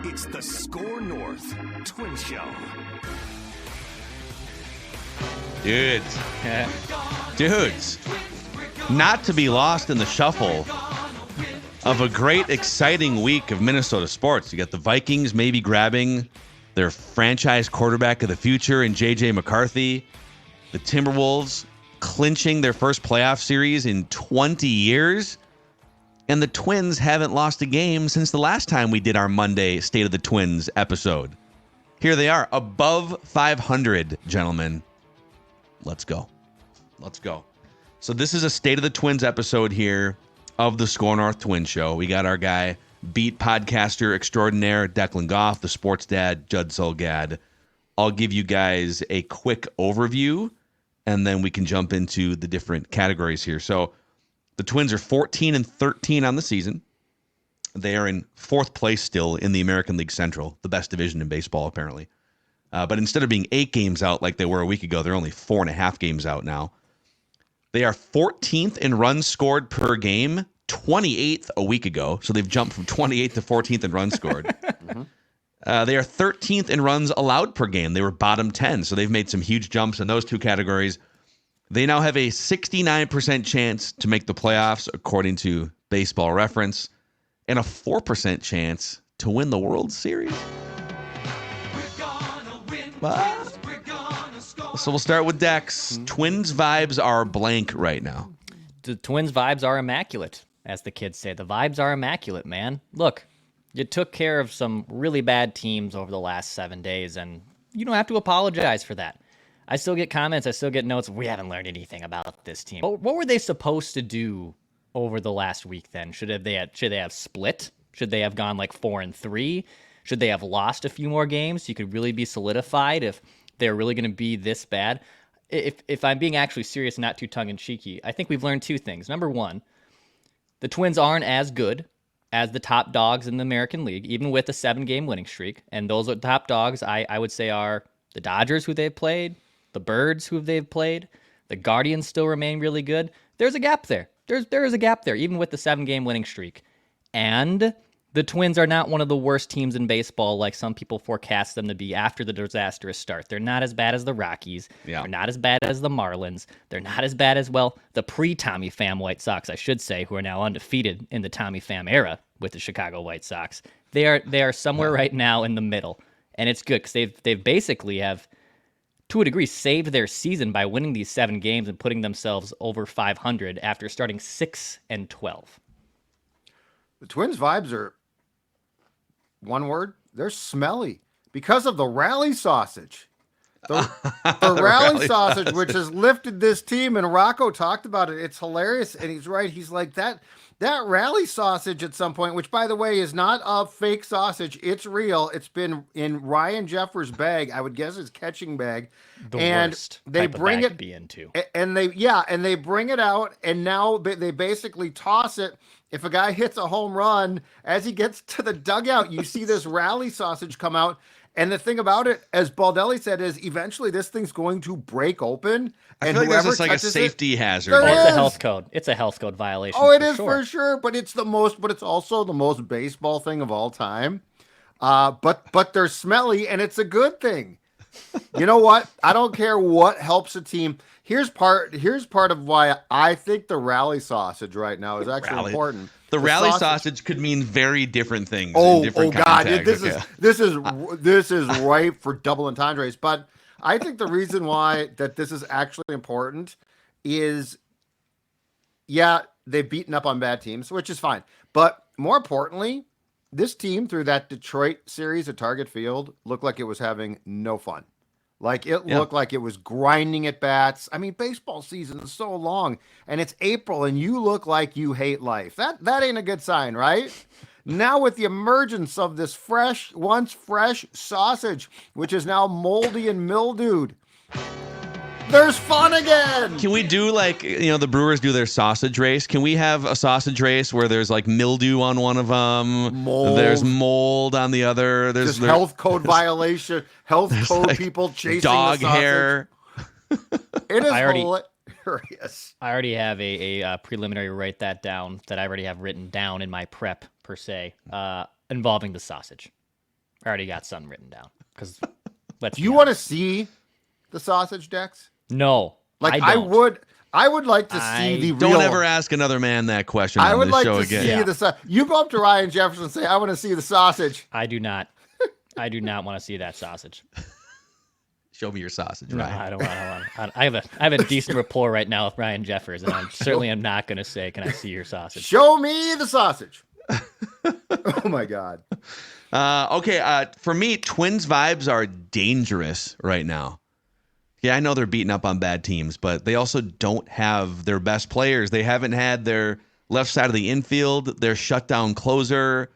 It's the Score North Twin Show. Dudes, not to be lost in the shuffle of a great, exciting week of Minnesota sports. You got the Vikings maybe grabbing their franchise quarterback of the future in J.J. McCarthy. The Timberwolves clinching their first playoff series in 20 years. And the Twins haven't lost a game since the last time we did our Monday State of the Twins episode. Here they are, above 500, gentlemen. Let's go. Let's go. So this is a State of the Twins episode here of the Score North Twin Show. We got our guy, beat podcaster extraordinaire, Declan Goff, the sports dad, Judd Solgad. I'll give you guys a quick overview, and then we can jump into the different categories here. So the Twins are 14-13 on the season. They are in fourth place still in the American League Central, the best division in baseball, apparently. But instead of being 8 games out like they were a week ago, they're only 4.5 games out now. They are 14th in runs scored per game, 28th a week ago. So they've jumped from 28th to 14th in runs scored. They are 13th in runs allowed per game. They were bottom 10. So they've made some huge jumps in those two categories. They now have a 69% chance to make the playoffs, according to Baseball Reference, and a 4% chance to win the World Series. So we'll start with Dex. Twins vibes are blank right now. The Twins vibes are immaculate, as the kids say. The vibes are immaculate, man. Look, you took care of some really bad teams over the last 7 days, and you don't have to apologize for that. I still get comments. I still get notes. We haven't learned anything about this team. What were they supposed to do over the last week then? Should they have split? Should they have gone like 4-3? Should they have lost a few more games so you could really be solidified if they're really going to be this bad? If I'm being actually serious, not too tongue-in-cheeky, I think we've learned 2 things. Number one, the Twins aren't as good as the top dogs in the American League, even with a 7-game winning streak. And those are top dogs, I would say, are the Dodgers, who they've played, the Birds, who they've played. The Guardians still remain really good. There's a gap there. There is a gap there, even with the 7-game winning streak. And the Twins are not one of the worst teams in baseball like some people forecast them to be after the disastrous start. They're not as bad as the Rockies. Yeah. They're not as bad as the Marlins. They're not as bad as, well, the pre-Tommy Pham White Sox, I should say, who are now undefeated in the Tommy Pham era with the Chicago White Sox. They are somewhere right now in the middle, and it's good because they've basically have, to a degree, saved their season by winning these 7 games and putting themselves over 500 after starting 6-12. The Twins vibes are, one word, they're smelly because of the rally sausage. The rally sausage, which has lifted this team, and Rocco talked about it. It's hilarious, and he's right. He's like, that rally sausage at some point, which, by the way, is not a fake sausage. It's real. It's been in Ryan Jeffers' bag. I would guess his catching bag. The and worst they type bring of bag it to be into. And they bring it out, and now they basically toss it. If a guy hits a home run, as he gets to the dugout, you see this rally sausage come out. And the thing about it, as Baldelli said, is eventually this thing's going to break open. I and feel like there's just like a safety hazard. It's a health code. It's a health code violation. Oh, it is for sure. But it's also the most baseball thing of all time. But they're smelly, and it's a good thing. You know what? I don't care what helps a team. Here's part of why I think the rally sausage right now is actually important. The rally sausage could mean very different things. Oh, in different God! contexts. This is ripe for double entendres. But I think the reason why that this is actually important is, yeah, they've beaten up on bad teams, which is fine. But more importantly, this team through that Detroit series at Target Field looked like it was having no fun. Like it looked like it was grinding at bats. I mean, baseball season is so long, and it's April, and you look like you hate life. That ain't a good sign, right? Now with the emergence of this once fresh sausage, which is now moldy and mildewed, there's fun again. Can we do the Brewers do their sausage race? Can we have a sausage race where there's like mildew on one of them, there's mold on the other, there's health code violation, health code like people chasing dog the sausage. hair. It is hilarious. I already have a preliminary write that down that I already have written down in my prep per se, involving the sausage. I already got something written down. Because Do you want to see the sausage, Dex? No, Like I don't. I would like to see the real. Don't ever ask another man that question on this show again. See the. You go up to Ryan Jefferson and say, "I want to see the sausage." I do not. I do not want to see that sausage. Show me your sausage, No, Ryan. I don't want. I have a decent rapport right now with Ryan Jeffers, and I certainly am not going to say, "Can I see your sausage?" Show me the sausage. Oh my God. Okay. For me, Twins vibes are dangerous right now. Yeah, I know they're beating up on bad teams, but they also don't have their best players. They haven't had their left side of the infield, their shutdown closer.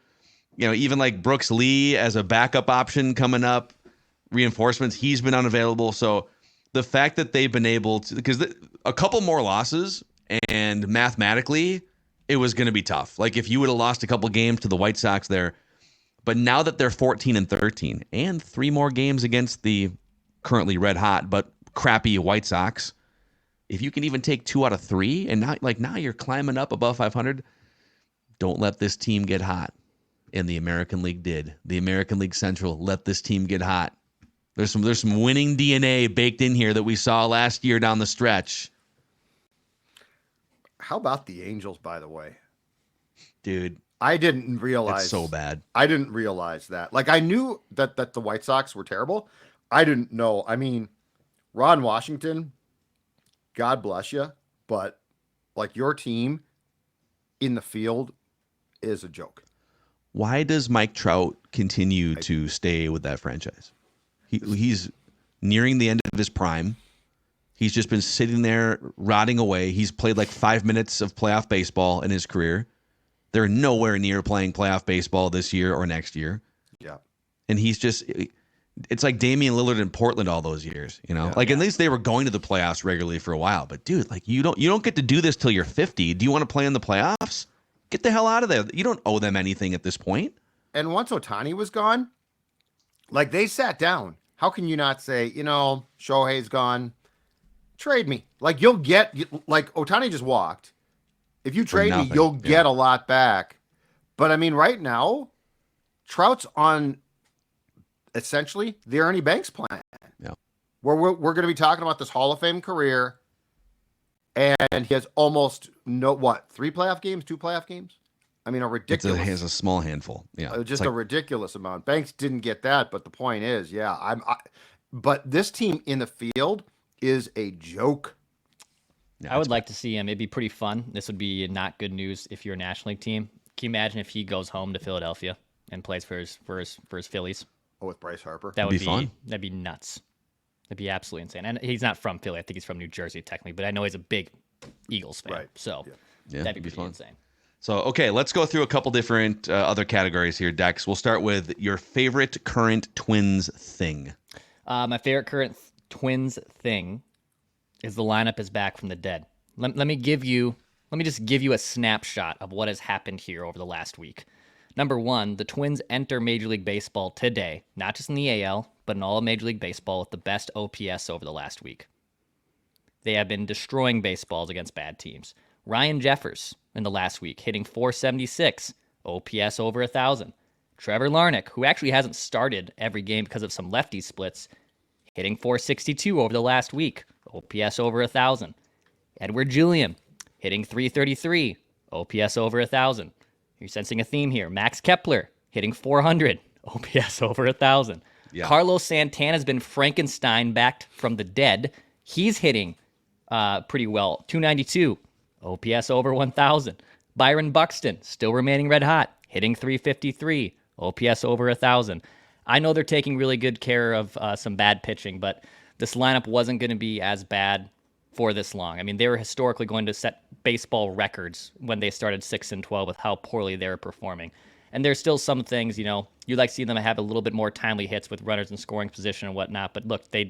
Even like Brooks Lee as a backup option coming up. Reinforcements, he's been unavailable. So the fact that they've been able to, because a couple more losses and mathematically it was going to be tough. Like if you would have lost a couple games to the White Sox there, but now that they're 14-13 and 3 more games against the currently red hot but crappy White Sox, if you can even take 2 out of 3 and now you're climbing up above 500, don't let this team get hot. And the American League did. The American League Central let this team get hot. There's some winning DNA baked in here that we saw last year down the stretch. How about the Angels, by the way? Dude, I didn't realize. It's so bad. I didn't realize that. Like, I knew that the White Sox were terrible. I didn't know. I mean, Ron Washington, God bless you, but like your team in the field is a joke. Why does Mike Trout continue to stay with that franchise? He's nearing the end of his prime. He's just been sitting there rotting away. He's played like 5 minutes of playoff baseball in his career. They're nowhere near playing playoff baseball this year or next year. Yeah. And it's like Damian Lillard in Portland all those years, Yeah. At least they were going to the playoffs regularly for a while. But dude, like you don't get to do this till you're 50. Do you want to play in the playoffs? Get the hell out of there. You don't owe them anything at this point. And once Ohtani was gone, like they sat down. How can you not say, Shohei's gone, trade me? Like like Ohtani just walked. If you trade me, you'll get a lot back. But I mean, right now, Trout's on essentially the Ernie Banks plan. Yeah. Where we're going to be talking about this Hall of Fame career. And he has almost 3 playoff games, 2 playoff games? I mean, a ridiculous. He has a small handful. Yeah. Just a ridiculous amount. Banks didn't get that, but the point is, but this team in the field is a joke. I would like to see him. It'd be pretty fun. This would be not good news if you're a National League team. Can you imagine if he goes home to Philadelphia and plays for his Phillies? Oh, with Bryce Harper? That would be fun. That'd be nuts. That'd be absolutely insane. And he's not from Philly. I think he's from New Jersey, technically. But I know he's a big Eagles fan. Right. So Yeah, that'd be it'd be pretty fun. insane. So, okay, let's go through a couple different other categories here, Dex. We'll start with your favorite current Twins thing. My favorite current Twins thing is the lineup is back from the dead. Let me just give you a snapshot of what has happened here over the last week. Number 1, the Twins enter Major League Baseball today, not just in the AL, but in all of Major League Baseball with the best OPS over the last week. They have been destroying baseballs against bad teams. Ryan Jeffers in the last week hitting .476, OPS over 1,000. Trevor Larnach, who actually hasn't started every game because of some lefty splits, hitting .462 over the last week, OPS over 1,000. Edward Julian hitting .333, OPS over 1,000. You're sensing a theme here. Max Kepler hitting .400, OPS over 1,000. Yeah. Carlos Santana's been Frankenstein backed from the dead. He's hitting pretty well. .292, OPS over 1,000. Byron Buxton still remaining red hot, hitting .353, OPS over 1,000. I know they're taking really good care of some bad pitching, but this lineup wasn't going to be as bad for this long. I mean, they were historically going to set baseball records when they started 6-12 with how poorly they were performing. And there's still some things, you'd like to see them have a little bit more timely hits with runners in scoring position and whatnot. But look, they've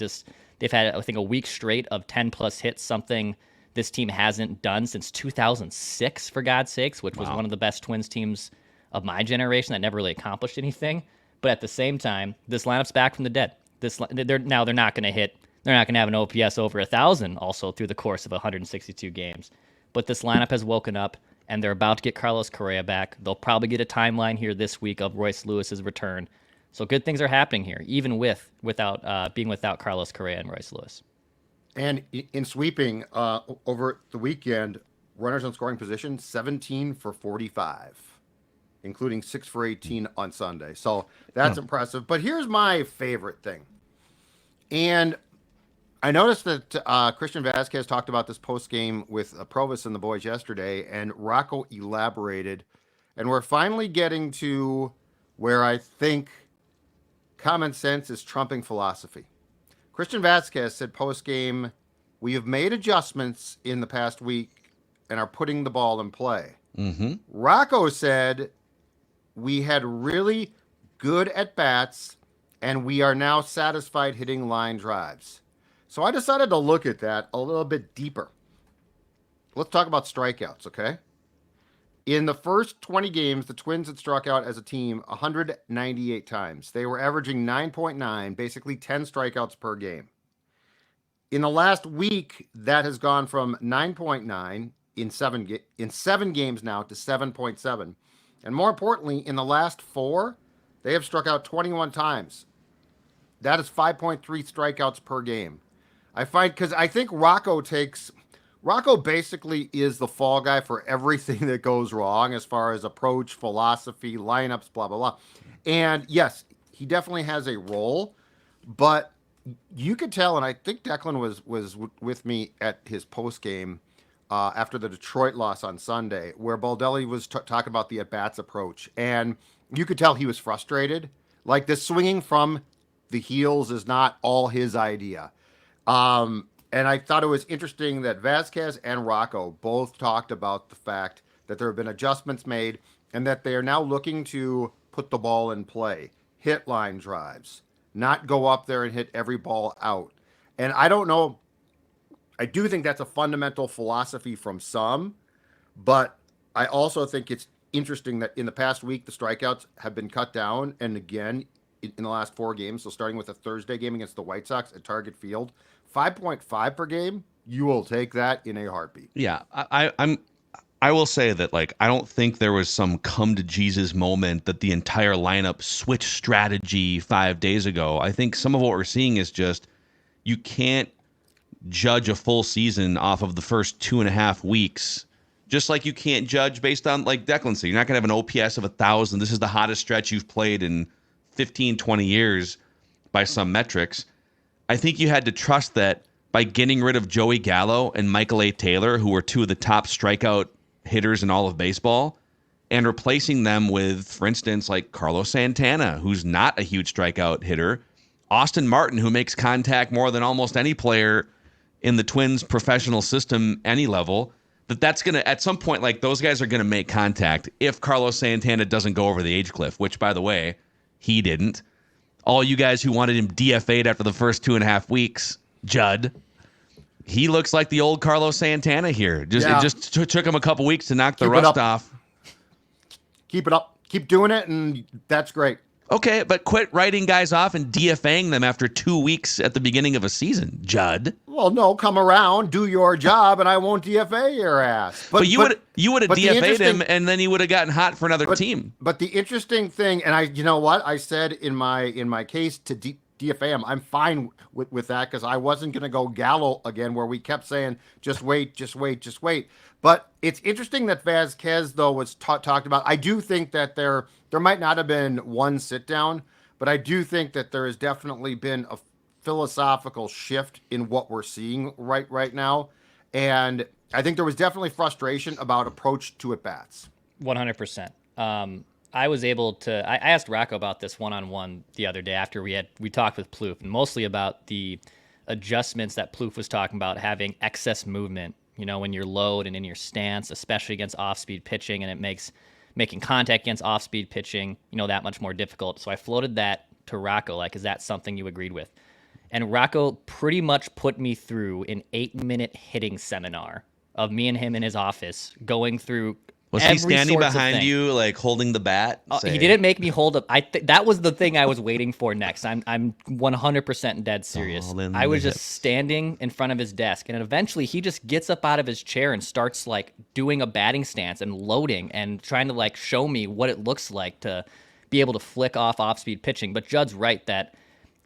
had, I think, a week straight of 10-plus hits, something this team hasn't done since 2006, for God's sakes, which was one of the best Twins teams of my generation that never really accomplished anything. But at the same time, this lineup's back from the dead. They're not going to have an OPS over 1,000 also through the course of 162 games. But this lineup has woken up, and they're about to get Carlos Correa back. They'll probably get a timeline here this week of Royce Lewis's return. So good things are happening here, even without being without Carlos Correa and Royce Lewis. And in sweeping over the weekend, runners on scoring position, 17 for 45, including 6 for 18 on Sunday. So that's impressive. But here's my favorite thing. And I noticed that Christian Vasquez talked about this post game with Provis and the boys yesterday, and Rocco elaborated. And we're finally getting to where I think common sense is trumping philosophy. Christian Vasquez said post game, "We have made adjustments in the past week and are putting the ball in play." Mm-hmm. Rocco said, "We had really good at bats, and we are now satisfied hitting line drives." So I decided to look at that a little bit deeper. Let's talk about strikeouts, okay? In the first 20 games, the Twins had struck out as a team 198 times. They were averaging 9.9, basically 10 strikeouts per game. In the last week, that has gone from 9.9 in seven games now to 7.7. And more importantly, in the last 4, they have struck out 21 times. That is 5.3 strikeouts per game. I find, because I think Rocco basically is the fall guy for everything that goes wrong as far as approach, philosophy, lineups, blah, blah, blah. And yes, he definitely has a role, but you could tell, and I think Declan was with me at his post game after the Detroit loss on Sunday, where Baldelli was talking about the at-bats approach, and you could tell he was frustrated. Like, the swinging from the heels is not all his idea. And I thought it was interesting that Vasquez and Rocco both talked about the fact that there have been adjustments made and that they are now looking to put the ball in play, hit line drives, not go up there and hit every ball out. And I don't know, I do think that's a fundamental philosophy from some, but I also think it's interesting that in the past week, the strikeouts have been cut down. And again, in the last 4 games, so starting with the Thursday game against the White Sox at Target Field, 5.5 per game, you will take that in a heartbeat. Yeah, I will say that, like, I don't think there was some come to Jesus moment that the entire lineup switched strategy 5 days ago. I think some of what we're seeing is just you can't judge a full season off of the first 2.5 weeks. Just like you can't judge based on, like Declan said, you're not going to have an OPS of 1,000. This is the hottest stretch you've played in 15, 20 years by some metrics. I think you had to trust that by getting rid of Joey Gallo and Michael A. Taylor, who were 2 of the top strikeout hitters in all of baseball, and replacing them with, for instance, like Carlos Santana, who's not a huge strikeout hitter, Austin Martin, who makes contact more than almost any player in the Twins professional system, any level, that's going to, at some point, like, those guys are going to make contact if Carlos Santana doesn't go over the age cliff, which, by the way, he didn't. All you guys who wanted him DFA'd after the first 2.5 weeks, Judd, he looks like the old Carlos Santana here. It just took him a couple weeks to knock the rust off. Keep it up. Keep doing it, and that's great. Okay, but quit writing guys off and DFAing them after 2 weeks at the beginning of a season, Judd. Well, no, come around, do your job, and I won't DFA your ass. But you would have DFA'd him, and then he would have gotten hot for another team. But the interesting thing, and you know what? I said in my case to DFA him, I'm fine with that because I wasn't going to go Gallo again, where we kept saying, just wait, just wait, just wait. But it's interesting that Vasquez, though, was talked about. I do think that there might not have been one sit down, but I do think that there has definitely been a philosophical shift in what we're seeing right now. And I think there was definitely frustration about approach to at bats. 100%. I was able to, I asked Rocco about this one-on-one the other day after we talked with Plouffe, and mostly about the adjustments that Plouffe was talking about, having excess movement, when you're low and in your stance, especially against off-speed pitching, and it makes making contact against off-speed pitching, that much more difficult. So I floated that to Rocco, like, is that something you agreed with? And Rocco pretty much put me through an 8-minute hitting seminar of me and him in his office going through. Was he standing behind you, like holding the bat? He didn't make me hold up. That was the thing I was waiting for next. I'm 100% dead serious. I was just standing in front of his desk, and eventually he just gets up out of his chair and starts like doing a batting stance and loading and trying to like show me what it looks like to be able to flick off-speed pitching. But Judd's right that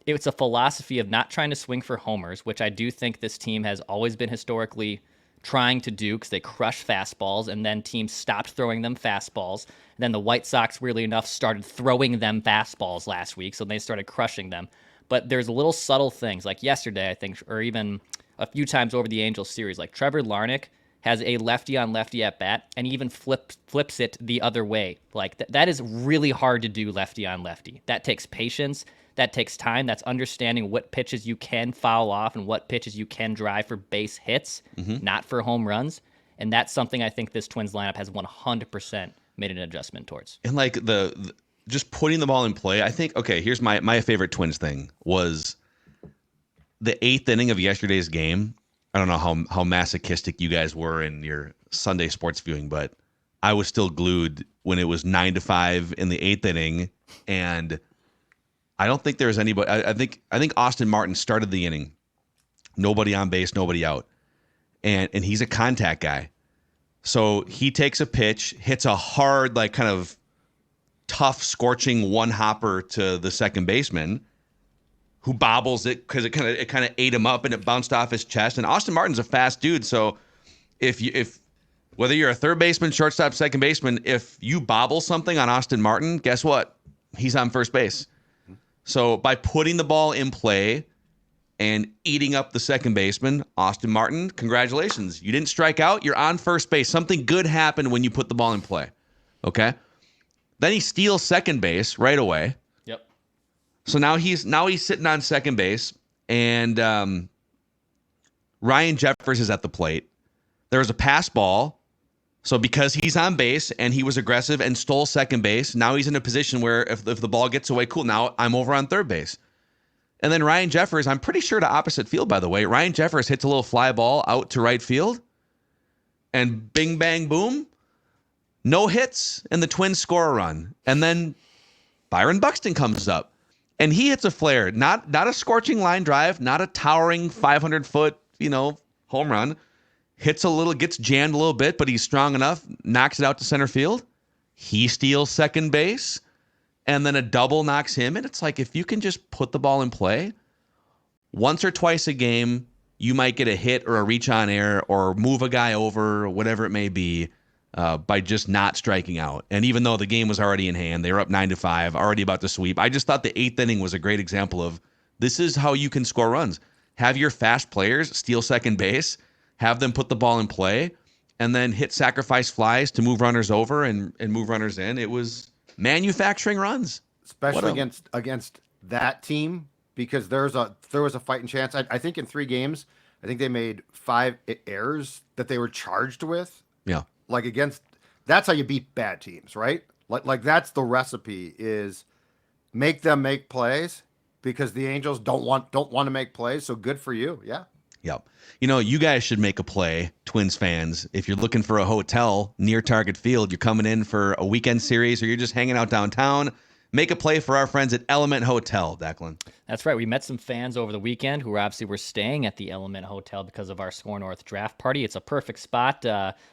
it's a philosophy of not trying to swing for homers, which I do think this team has always been historically trying to do because they crush fastballs, and then teams stopped throwing them fastballs. And then the White Sox, weirdly enough, started throwing them fastballs last week, so they started crushing them. But there's little subtle things, like yesterday, I think, or even a few times over the Angels series, like Trevor Larnach has a lefty-on-lefty at-bat, and even flips it the other way. Like, that is really hard to do lefty-on-lefty. That takes patience. That takes time. That's understanding what pitches you can foul off and what pitches you can drive for base hits, not for home runs. And that's something I think this Twins lineup has 100% made an adjustment towards. And like the just putting the ball in play, I think, okay, here's my favorite Twins thing was the 8th inning of yesterday's game. I don't know how masochistic you guys were in your Sunday sports viewing, but I was still glued when it was 9-5 in the 8th inning, and I don't think there was anybody. I think Austin Martin started the inning, nobody on base, nobody out, and he's a contact guy, so he takes a pitch, hits a hard, like kind of tough, scorching one hopper to the second baseman, who bobbles it because it kind of ate him up and it bounced off his chest. And Austin Martin's a fast dude, so if whether you're a third baseman, shortstop, second baseman, if you bobble something on Austin Martin, guess what? He's on first base. So by putting the ball in play and eating up the second baseman, Austin Martin, congratulations. You didn't strike out. You're on first base. Something good happened when you put the ball in play. Okay? Then he steals second base right away. Yep. So now he's sitting on second base, and Ryan Jeffers is at the plate. There was a pass ball. So because he's on base and he was aggressive and stole second base, now he's in a position where if the ball gets away, cool, now I'm over on third base. And then Ryan Jeffers, I'm pretty sure to opposite field, by the way, Ryan Jeffers hits a little fly ball out to right field, and bing, bang, boom, no hits, and the Twins score a run. And then Byron Buxton comes up, and he hits a flare, not a scorching line drive, not a towering 500-foot, home run. Hits a little, gets jammed a little bit, but he's strong enough, knocks it out to center field. He steals second base, and then a double knocks him. And it's like, if you can just put the ball in play, once or twice a game, you might get a hit or a reach on air or move a guy over or whatever it may be by just not striking out. And even though the game was already in hand, they were up 9-5, already about to sweep. I just thought the 8th inning was a great example of this is how you can score runs. Have your fast players steal second base, have them put the ball in play, and then hit sacrifice flies to move runners over and move runners in. It was manufacturing runs. Especially against that team, because there was a fighting chance. I think in 3 games, I think they made 5 errors that they were charged with. Yeah. Like that's how you beat bad teams, right? Like that's the recipe, is make them make plays, because the Angels don't want to make plays. So good for you. Yeah. Yep. You guys should make a play, Twins fans. If you're looking for a hotel near Target Field, you're coming in for a weekend series, or you're just hanging out downtown, make a play for our friends at Element Hotel, Declan. That's right. We met some fans over the weekend who obviously were staying at the Element Hotel because of our Score North draft party. It's a perfect spot,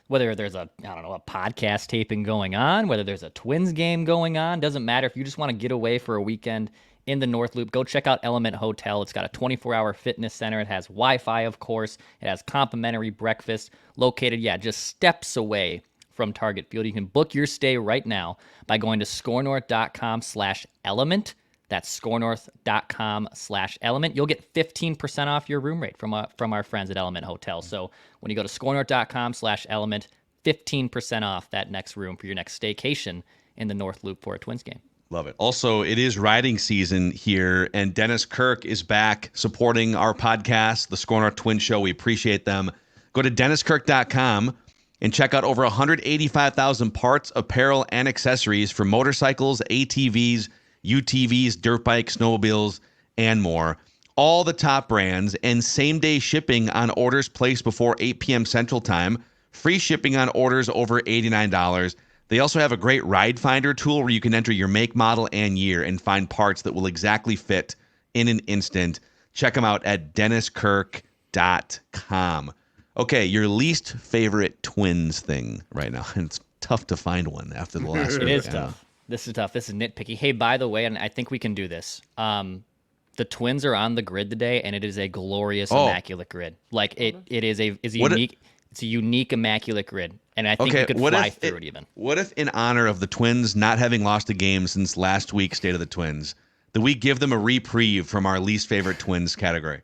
whether there's a podcast taping going on, whether there's a Twins game going on, doesn't matter. If you just want to get away for a weekend in the North Loop, go check out Element Hotel. It's got a 24-hour fitness center. It has Wi-Fi, of course. It has complimentary breakfast located, just steps away from Target Field. You can book your stay right now by going to scorenorth.com/element. That's scorenorth.com/element. You'll get 15% off your room rate from our friends at Element Hotel. So when you go to scorenorth.com/element, 15% off that next room for your next staycation in the North Loop for a Twins game. Love it. Also, it is riding season here, and Dennis Kirk is back supporting our podcast, the Score North Twins Show. We appreciate them. Go to denniskirk.com and check out over 185,000 parts, apparel, and accessories for motorcycles, ATVs, UTVs, dirt bikes, snowmobiles, and more. All the top brands, and same-day shipping on orders placed before 8 p.m. Central Time. Free shipping on orders over $89. They also have a great ride finder tool where you can enter your make, model, and year and find parts that will exactly fit in an instant. Check them out at denniskirk.com. Okay, your least favorite Twins thing right now. It's tough to find one after the last It week. is tough. This is tough. This is nitpicky. Hey, by the way, and I think we can do this. The Twins are on the grid today, and it is a glorious Immaculate Grid. Like it is a unique. It's a unique Immaculate Grid, and I think you could fly through it even. What if, in honor of the Twins not having lost a game since last week's State of the Twins, that we give them a reprieve from our least favorite Twins category?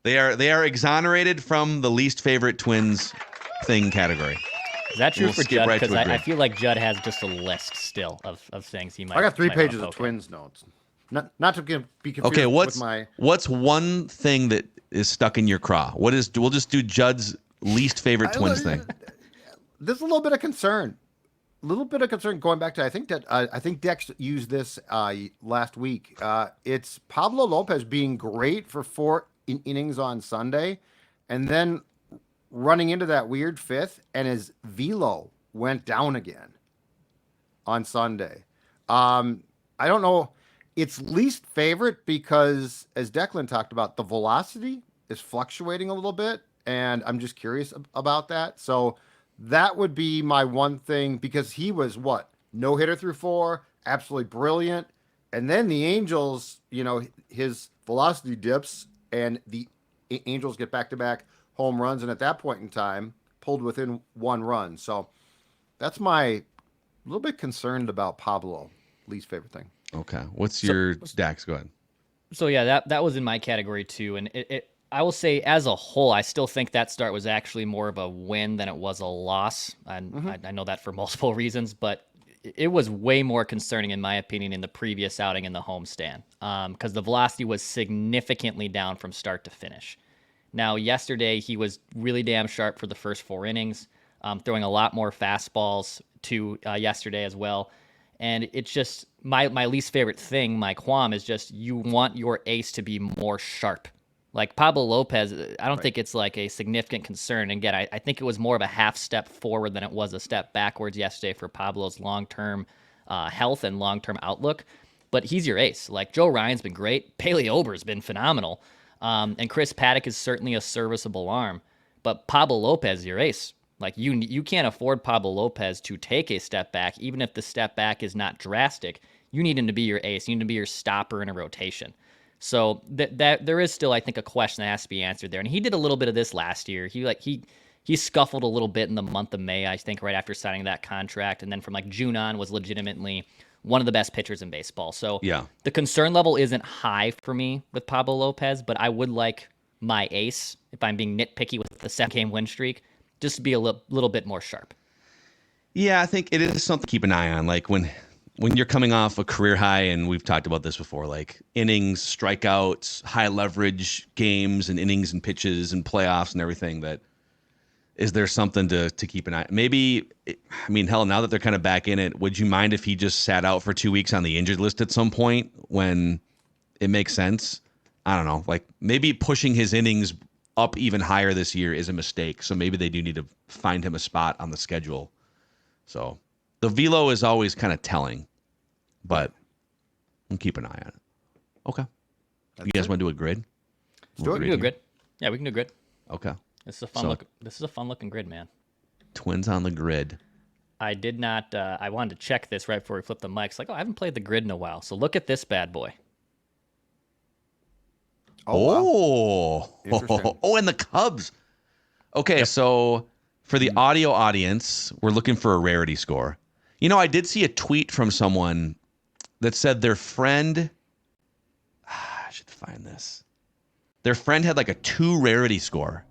They are exonerated from the least favorite Twins thing category. Is that true for Judd? Because I feel like Judd has just a list still of things he might. I got 3 pages of Twins notes. Not to be confused. Okay, what's one thing that is stuck in your craw? We'll just do Judd's least favorite Twins thing. There's a little bit of concern. Going back to I think Dex used this last week. It's Pablo Lopez being great for 4 innings on Sunday, and then running into that weird 5th, and his velo went down again on Sunday. I don't know. It's least favorite because, as Declan talked about, the velocity is fluctuating a little bit, and I'm just curious about that. So that would be my one thing, because he was no hitter through 4, absolutely brilliant. And then the Angels, his velocity dips, and the Angels get back-to-back home runs, and at that point in time, pulled within 1 run. So that's my little bit concerned about Pablo, least favorite thing. Okay. What's your Dax? Go ahead. So yeah, that was in my category too, and I will say as a whole, I still think that start was actually more of a win than it was a loss, and I know that for multiple reasons, but it was way more concerning in my opinion in the previous outing in the homestand, because the velocity was significantly down from start to finish. Now yesterday he was really damn sharp for the first 4 innings, throwing a lot more fastballs to yesterday as well. And it's just my least favorite thing, my qualm, is just you want your ace to be more sharp. Like Pablo Lopez, I don't think it's like a significant concern. And again, I think it was more of a half step forward than it was a step backwards yesterday for Pablo's long-term health and long-term outlook. But he's your ace. Like Joe Ryan's been great. Paley Ober's been phenomenal. And Chris Paddock is certainly a serviceable arm. But Pablo Lopez is your ace. Like you can't afford Pablo Lopez to take a step back, even if the step back is not drastic. You need him to be your ace. You need him to be your stopper in a rotation. So that there is still, I think, a question that has to be answered there. And he did a little bit of this last year. He scuffled a little bit in the month of May, I think, right after signing that contract, and then from like June on was legitimately one of the best pitchers in baseball. So yeah, the concern level isn't high for me with Pablo Lopez, but I would like my ace, if I'm being nitpicky with the 7-game win streak, just to be a little bit more sharp. Yeah, I think it is something to keep an eye on. Like when you're coming off a career high, and we've talked about this before, like innings, strikeouts, high leverage games and innings and pitches and playoffs and everything, that is there something to keep an eye on? Maybe, hell, now that they're kind of back in it, would you mind if he just sat out for 2 weeks on the injured list at some point when it makes sense? I don't know. Like maybe pushing his innings up even higher this year is a mistake. So maybe they do need to find him a spot on the schedule. So the velo is always kind of telling, but we'll keep an eye on it. Okay. You guys want to do a grid? We can do a grid. Yeah, we can do a grid. Okay. This is a fun looking grid, man. Twins on the grid. I did not. I wanted to check this right before we flip the mics. Like, I haven't played the grid in a while. So look at this bad boy. Oh, wow. And the Cubs. Okay, so for the audio audience, we're looking for a rarity score. I did see a tweet from someone that said their friend, I should find this. Their friend had like a 2 rarity score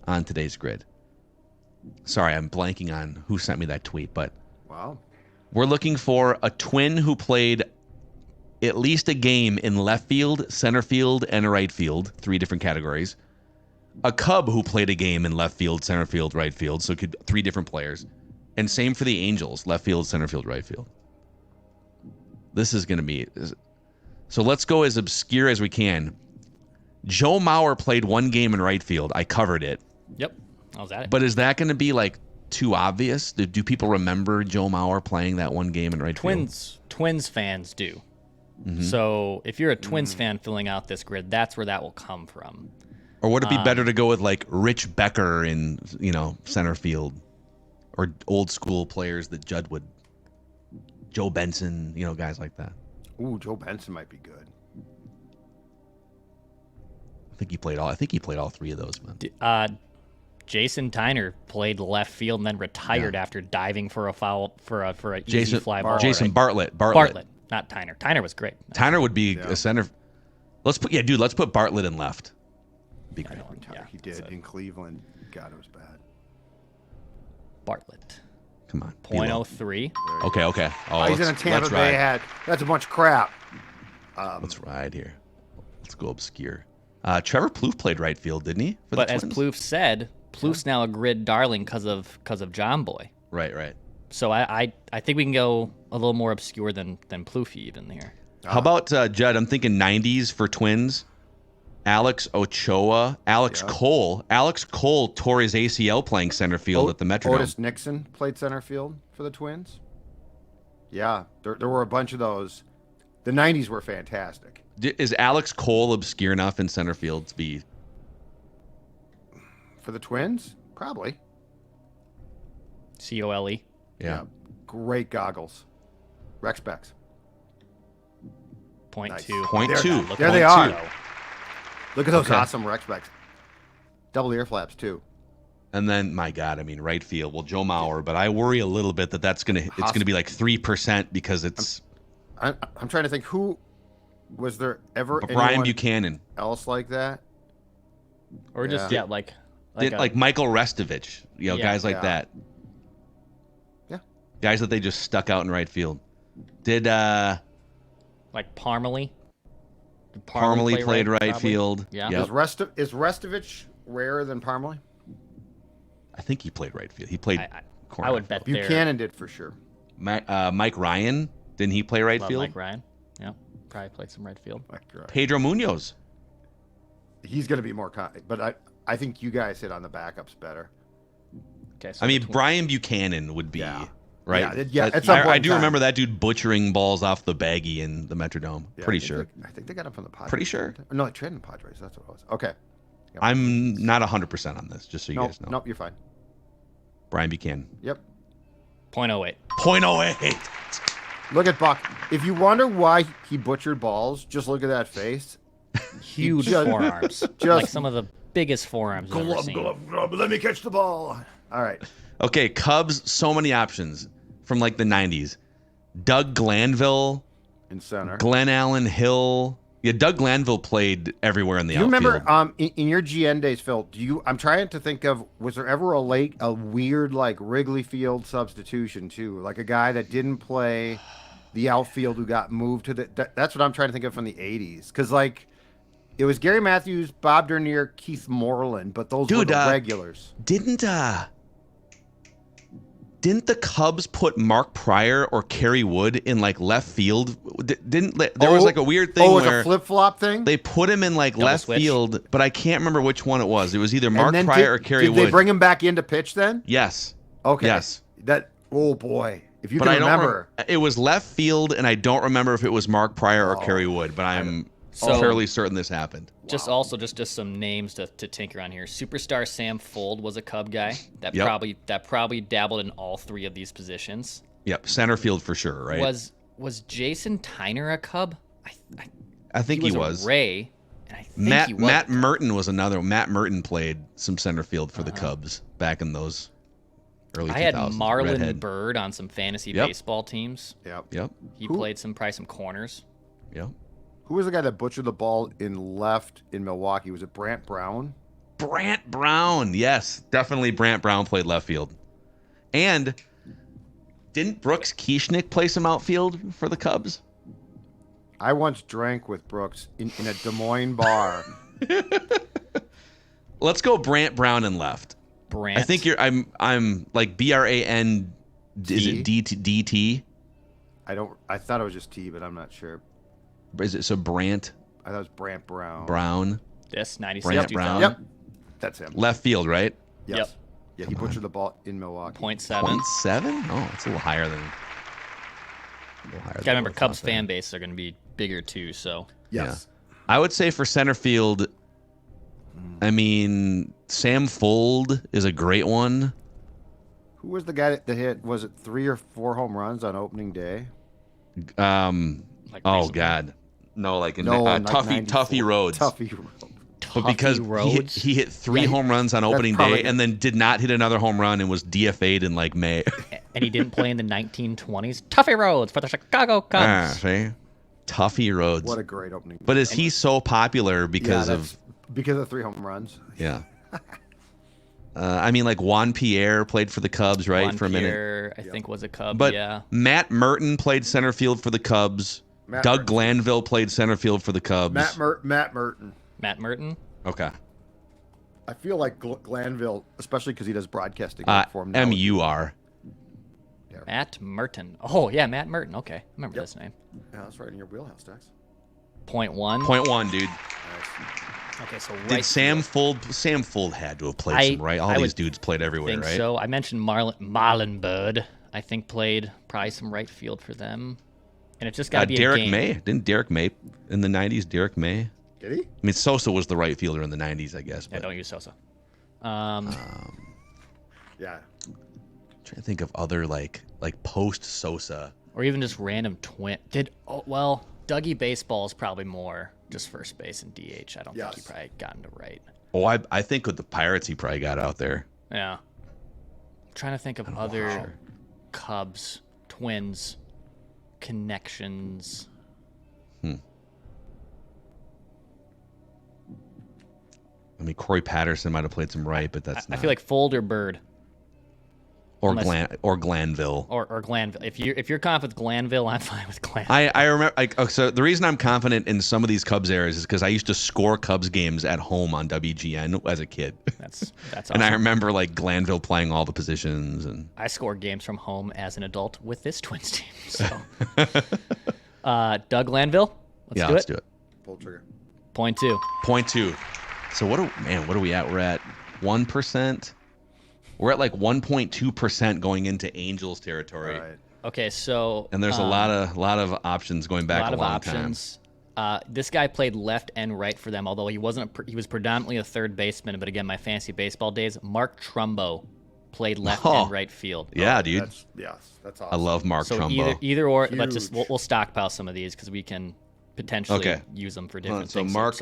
on today's grid. Sorry, I'm blanking on who sent me that tweet, but wow. We're looking for a Twin who played at least a game in left field, center field, and right field, 3 different categories. A Cub who played a game in left field, center field, right field, so it could 3 different players. And same for the Angels, left field, center field, right field. This is going to be... So let's go as obscure as we can. Joe Mauer played 1 game in right field. I covered it. Yep, I was at it. But is that going to be like too obvious? Do people remember Joe Mauer playing that 1 game in right field? Twins fans do. Mm-hmm. So if you're a Twins fan filling out this grid, that's where that will come from. Or would it be better to go with like Rich Becker in, center field, or old school players that Judd would Joe Benson, guys like that. Ooh, Joe Benson might be good. I think he played all three of those, man. Jason Tyner played left field and then retired after diving for a foul for a easy fly ball. Jason right? Bartlett, not Tyner. Tyner was great. Tyner would be a center. Let's put Bartlett in left. Be great. He did in Cleveland. God, it was bad. Bartlett. Come on. .03. Okay. Oh, he's in a Tampa Bay hat. That's a bunch of crap. Let's ride here. Let's go obscure. Trevor Plouffe played right field, didn't he? But as Plouffe said, Plouffe's now a grid darling because of John Boy. Right. So I think we can go a little more obscure than Plouffe even here. How about Judd? I'm thinking 90s for Twins. Alex Ochoa, Cole. Alex Cole tore his ACL playing center field at the Metrodome. Otis Nixon played center field for the Twins. Yeah, there were a bunch of those. The 90s were fantastic. Is Alex Cole obscure enough in center field to be? For the Twins? Probably. COLE. Yeah. Great goggles. Rec specs. Point Nice. two. Point two. There they are. Look at those awesome rec specs. Double ear flaps, too. And then, my God, right field. Well, Joe Mauer, but I worry a little bit that's gonna be like 3% because it's. I'm trying to think who was there ever Brian Buchanan else like that, or just like Michael Restovich, guys like that. Yeah, guys that they just stuck out in right field. Did like Parmalee? Parmalee played right field. Yeah. Yep. Is Restovich rarer than Parmalee? I think he played right field. He played. I would bet Buchanan did for sure. Mike Ryan, didn't he play right field? Mike Ryan, yeah, probably played some right field. Pedro Munoz. He's going to be more, but I think you guys hit on the backups better. Okay, so Brian Buchanan would be right. Yeah. I do remember that dude butchering balls off the baggie in the Metrodome. Yeah, Pretty sure. I think they got him from the Padres. Pretty sure. No, they traded Padres. That's what it was. Okay. Yep. I'm not 100% on this, just so you guys know. Nope, you're fine. Brian Buchanan. Yep. .08. .08. Look at Buck. If you wonder why he butchered balls, just look at that face. Huge forearms. Like some of the biggest forearms I've ever seen. Glove. Let me catch the ball. All right. Okay, Cubs, so many options from like the 90s. Doug Glanville. In center. Glenn Allen Hill. Yeah, Doug Glanville played everywhere in the outfield. You remember in your GN days, Phil, I'm trying to think of, was there ever a weird like Wrigley Field substitution too? Like a guy that didn't play the outfield who got moved to that's what I'm trying to think of from the 80s. Because like it was Gary Matthews, Bob Dernier, Keith Moreland, but those were the regulars. Didn't the Cubs put Mark Pryor or Kerry Wood in like left field? There was like a weird thing where a flip-flop thing? They put him in like Double left switch. field, but I can't remember which one it was. It was either Mark Pryor or Kerry Wood. Did they bring him back into pitch then? Yes. Okay. Yes. Oh boy. If you But can I don't remember. It was left field, and I don't remember if it was Mark Pryor or Kerry Wood, but I'm fairly certain this happened. Just some names to tinker on here. Superstar Sam Fuld was a Cub guy that probably dabbled in all three of these positions. Yep, center field for sure, right? Was Jason Tyner a Cub? I think he was. A Ray. And I think he was Matt Merton was another one. Matt Merton played some center field for the Cubs back in those early 2000s. I had Marlon Redhead. Bird on some fantasy baseball teams. Yep. He played probably some corners. Yep. Who was the guy that butchered the ball in left in Milwaukee? Was it Brant Brown? Brant Brown. Yes, definitely Brant Brown played left field. And didn't Brooks Kieschnick play some outfield for the Cubs? I once drank with Brooks in a Des Moines bar. Let's go Brant Brown and left. Brant. I think I'm like BRAN. Is it DT? I thought it was just T, but I'm not sure. Is it so Brant? I thought it was Brant Brown. Brown. This 96. Brant Brown. Yep. That's him. Left field, right? Yes. Yep. Yeah, he butchered the ball in Milwaukee. .7. 0.7? Oh, it's a little higher than. Gotta remember, Cubs fan base are going to be bigger too. So Yes. Yeah. I would say for center field, Sam Fuld is a great one. Who was the guy that hit, was it 3 or 4 home runs on opening day? Oh recently? God, no, like in No, Tuffy Rhodes. Tuffy Rhodes. But because Rhodes? he hit 3 home runs on opening probably day and then did not hit another home run and was DFA'd in like May. And he didn't play in the 1920s. Tuffy Rhodes for the Chicago Cubs. See? Tuffy Rhodes. What a great opening. But is he so popular because of 3 home runs? Yeah. I mean, like Juan Pierre played for the Cubs, right, Juan for a minute. Pierre, I think, was a Cub. But yeah. Matt Merton played center field for the Cubs. Doug Glanville played center field for the Cubs. Matt Merton. Matt Merton. Okay. I feel like Glanville, especially because he does broadcasting for him now. M-U-R. Matt Merton. Oh, yeah, Matt Merton. Okay. I remember this name. Yeah, that's right in your wheelhouse, Dex. .1. .1, dude. Okay, so right. Did Sam Fuld had to have played some, right? All I these would dudes played everywhere, think right? so. I mentioned Marlon Bird. I think played probably some right field for them. And it's just got to be Derek a game. May. Didn't Derek May in the 90s? Derek May? Did he? I mean, Sosa was the right fielder in the 90s, I guess. Yeah, But, don't use Sosa. Yeah. trying to think of other like post Sosa. Or even just random twin. Dougie Baseball is probably more just first base and DH. I don't think he probably got into right. Oh, I think with the Pirates he probably got out there. Yeah. I'm trying to think of other Cubs, Twins, connections. I mean, Corey Patterson might have played some right, but that's not. I feel like Fold or Bird. Or Glanville. Or Glanville. If you're confident with Glanville, I'm fine with Glanville. I remember. So the reason I'm confident in some of these Cubs eras is because I used to score Cubs games at home on WGN as a kid. That's awesome. And I remember like Glanville playing all the positions and. I score games from home as an adult with this Twins team. So, Doug Glanville. Let's do it. Pull trigger. .2. .2. So what are we at? We're at 1%. We're at like 1.2% going into Angels territory. Right. Okay, so And there's a lot of options going back a long time. This guy played left and right for them, although he was predominantly a third baseman. But again, my fantasy baseball days, Mark Trumbo played left and right field. Yeah, dude. That's awesome. I love Mark So Trumbo. either or, Huge. but just we'll stockpile some of these because we can potentially use them for different So things. Mark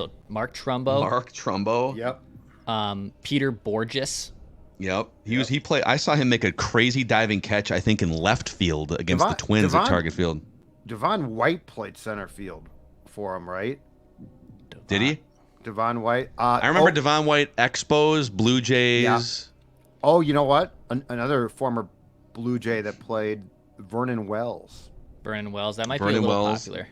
Trumbo. Mark Trumbo. Yep. Yep. Peter Borges. He played. I saw him make a crazy diving catch. I think in left field against the Twins at Target Field. Devon White played center field for him, right? Did he? Devon White. I remember Devon White, Expos, Blue Jays. Yeah. Oh, you know what? Another former Blue Jay that played, Vernon Wells. Vernon Wells. That might be a little popular.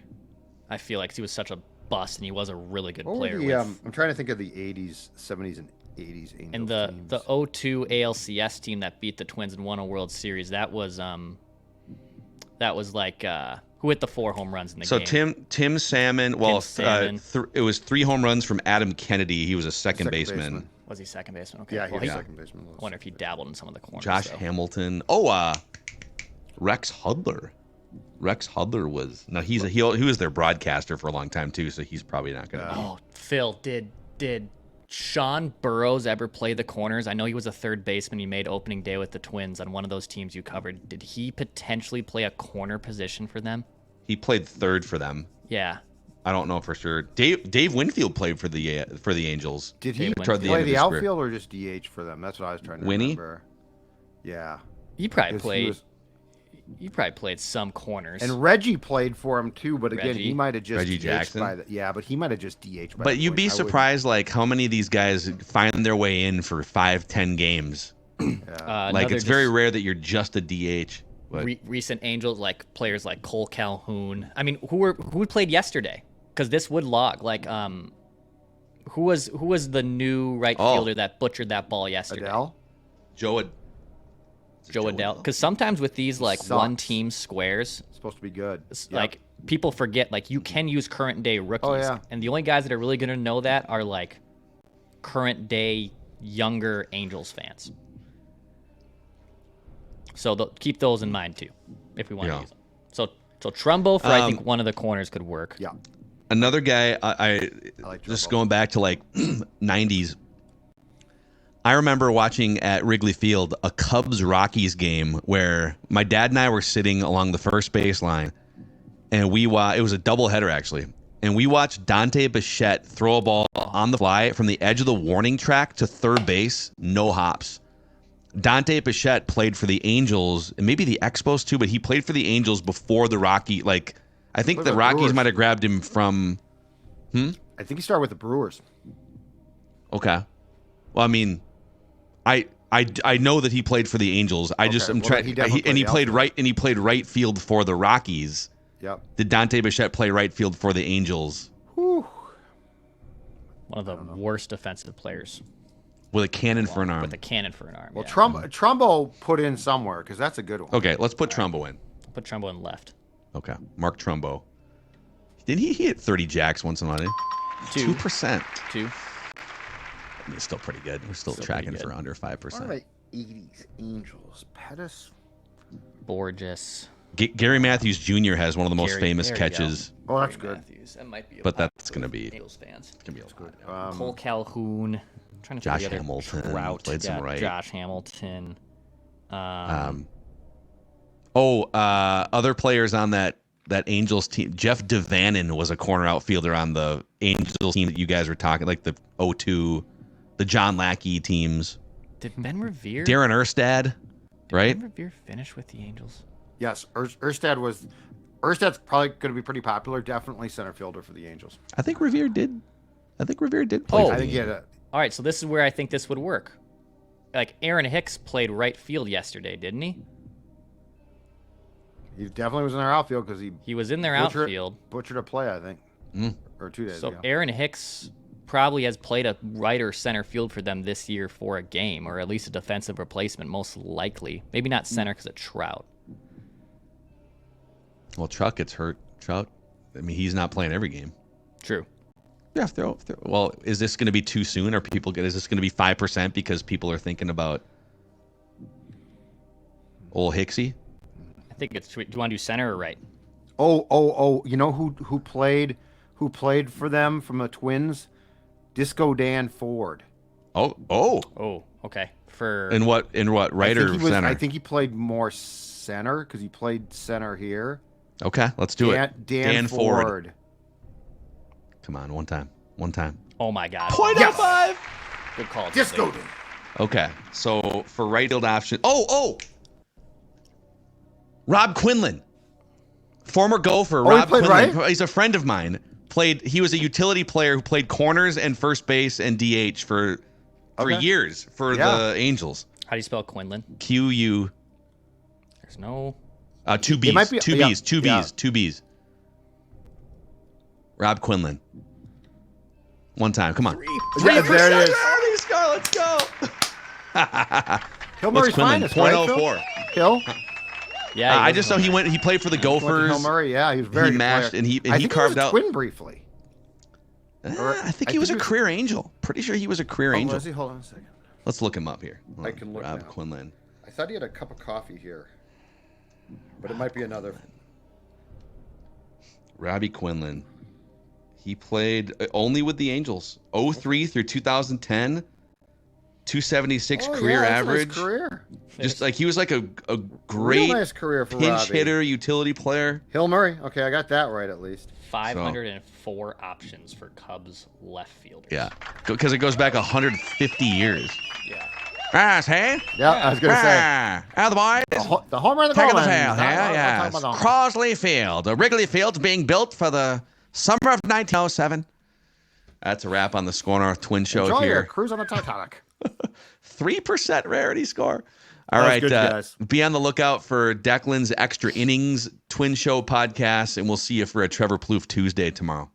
I feel like he was such a bust, and he was a really good player. I'm trying to think of the 80s, 70s, and 80s Angels And the teams. 02 ALCS team that beat the Twins and won a World Series, that was like who hit the 4 home runs in the game? So Tim Salmon. Well, Salmon. It was 3 home runs from Adam Kennedy. He was a second baseman. Was he second baseman? Okay. Yeah, he well, was second baseman. I wonder if he dabbled in some of the corners. Josh so. Hamilton. Rex Hudler. Rex Hudler was he was their broadcaster for a long time too, so he's probably not gonna. Oh, Phil, did Sean Burrows ever play the corners? I know he was a third baseman. He made opening day with the Twins on one of those teams you covered. Did he potentially play a corner position for them? He played third for them. Yeah. I don't know for sure. Dave Winfield played for the Angels. Did he Toward the play end of the his career. outfield or just DH for them? That's what I was trying to Winnie? remember. Yeah. He probably Because played. he was- He probably played some corners. And Reggie played for him too, but again, Reggie? he might have just Reggie DH'd Jackson? but he might have just DH. But you'd be surprised, like how many of these guys find their way in for 5-10 games. Like it's very rare that you're just a DH. But Recent Angels, like players like Cole Calhoun. I mean, who played yesterday? Because this would log. Like, who was the new right fielder that butchered that ball yesterday? Adele? Joe Adele. Because sometimes with these like Sucks. one-team squares, It's supposed to be good. like people forget like you can use current day rookies. Oh, yeah. And the only guys that are really going to know that are like current day younger Angels fans. So keep those in mind too, if we want to use them. So Trumbo for I think one of the corners could work. Yeah. Another guy, I like just Trumbo. going back to like 90s. I remember watching at Wrigley Field a Cubs Rockies game where my dad and I were sitting along the first baseline, and it was a doubleheader actually. And we watched Dante Bichette throw a ball on the fly from the edge of the warning track to third base, no hops. Dante Bichette played for the Angels, and maybe the Expos too, but he played for the Angels before the Rocky. Like, I think the Rockies Brewers. might have grabbed him from. I think he started with the Brewers. Okay. Well, I mean, I know that he played for the Angels. I'm trying. He played right field for the Rockies. Yep. Did Dante Bichette play right field for the Angels? Whew. One of the worst defensive players. With a cannon for an arm. With a cannon for an arm. Well, yeah. Trumbo put in somewhere because that's a good one. Okay, let's put Trumbo in. Put Trumbo in left. Okay, Mark Trumbo. Didn't he hit 30 jacks once in a while? 2%. 2. I mean, it's still pretty good. We're still tracking for under 5%. What are my 80s Angels? Pettis? Borges. Gary Matthews Jr. has one of the most famous catches. Oh, that's good. Matthews. That might be. But that's going to be. Angels fans. It's going to be good. Cole Calhoun. I'm trying to Josh think of the other Hamilton Trout. played some right. Josh Hamilton. Other players on that Angels team. Jeff Devannon was a corner outfielder on the Angels team that you guys were talking, like the 02, the John Lackey teams. Did Ben Revere? Darren Erstad, right? Ben Revere finish with the Angels? Yes, Erstad's probably going to be pretty popular. Definitely center fielder for the Angels. I think Revere did play. Oh, I think he had a. All right, so this is where I think this would work. Like Aaron Hicks played right field yesterday, didn't he? He definitely was in their outfield because he was in their outfield. Butchered a play, I think, or 2 days ago. So Aaron Hicks probably has played a right or center field for them this year for a game, or at least a defensive replacement, most likely. Maybe not center because of Trout. Well, Trout gets hurt. Trout, I mean, he's not playing every game. True. Yeah, well, is this going to be too soon? Is this going to be 5% because people are thinking about old Hicksy? I think it's. Do you want to do center or right? Oh! You know who played for them from the Twins? Disco Dan Ford. Oh, okay. In what right or center? I think he played more center because he played center here. Okay, let's do it. Dan Ford. Come on, one time. Oh my God. .05. Good call. Disco Dan. Okay, so for right field option. Rob Quinlan, former Gopher. Rob he played Quinlan. right? He's a friend of mine. He was a utility player who played corners and first base and DH for years for the Angels. How do you spell Quinlan? QU. There's no. Two B's. Rob Quinlan. One time, come on. 3%. There it is. Let's go. Hill Murray's finest, right, Phil? .004. Hill. Yeah, I just know he played for the Gophers. Hill Murray, yeah, he was very he good mashed player. and he I think carved he was out. a Twin briefly. I think he was a career Angel. Pretty sure he was a career Angel. Was he? Hold on a second. Let's look him up here. I can look Rob now. Quinlan. I thought he had a cup of coffee here, but it might be another. Robbie Quinlan. He played only with the Angels. 03 through 2010. 276 career average. Nice career. Just like he was like a great Real nice career for pinch Robbie. hitter, utility player. Hill Murray. Okay, I got that right at least. 504 options for Cubs left fielders. Yeah, because it goes back 150 years. Yeah. Hey? Yeah, I was going to say. How the boys? The homer and the Taking goal. the tail, yeah. Crosley Field. Wrigley Field's being built for the summer of 1907. That's a wrap on the Score North Twin Show Enjoy here. your cruise on the Titanic. 3% rarity score. All That's right, good, guys. Be on the lookout for Declan's Extra Innings Twin Show podcast, and we'll see you for a Trevor Plouffe Tuesday tomorrow.